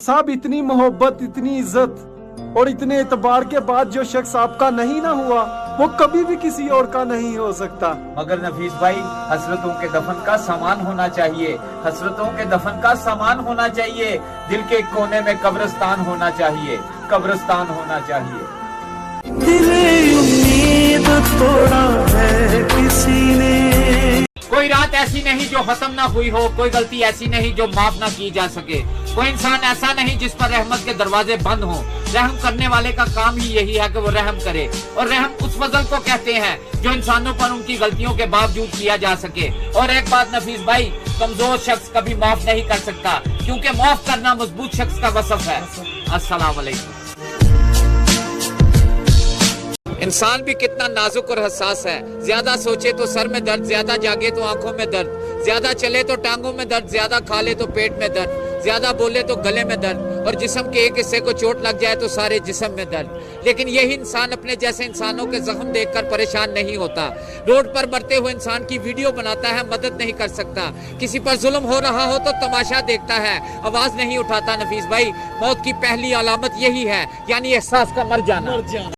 साहब इतनी मोहब्बत, इतनी इज्जत और इतने एतबार के बाद जो शख्स आपका नहीं ना हुआ वो कभी भी किसी और का नहीं हो सकता। मगर नफीस भाई, हसरतों के दफन का सामान होना चाहिए, हसरतों के दफन का सामान होना चाहिए। दिल के कोने में कब्रिस्तान होना चाहिए, कब्रिस्तान होना चाहिए। दिले उम्मीद तोड़ा है किसी ने। कोई रात ऐसी नहीं जो खत्म ना हुई हो, कोई गलती ऐसी नहीं जो माफ ना की जा सके, कोई इंसान ऐसा नहीं जिस पर रहमत के दरवाजे बंद हों। रहम करने वाले का काम ही यही है कि वो रहम करे, और रहम उस फजल को कहते हैं जो इंसानों पर उनकी गलतियों के बावजूद किया जा सके। और एक बात नफीस भाई, कमजोर शख्स कभी माफ नहीं कर सकता, क्योंकि माफ करना मजबूत शख्स का वसफ है। अस्सलाम वालेकुम। इंसान भी कितना नाजुक और हसास है। ज्यादा सोचे तो सर में दर्द, ज्यादा जागे तो आंखों में दर्द, ज्यादा चले तो टांगों में दर्द, ज्यादा खा ले तो पेट में दर्द, ज्यादा बोले तो गले में दर्द, और जिस्म के एक हिस्से को चोट लग जाए तो सारे जिस्म में दर्द। लेकिन यही इंसान अपने जैसे इंसानों के जख्म देखकर परेशान नहीं होता। रोड पर मरते हुए इंसान की वीडियो बनाता है, मदद नहीं कर सकता। किसी पर जुल्म हो रहा हो तो तमाशा देखता है, आवाज नहीं उठाता। नफीस भाई, मौत की पहली अलामत यही है, यानी एहसास का मर जाना।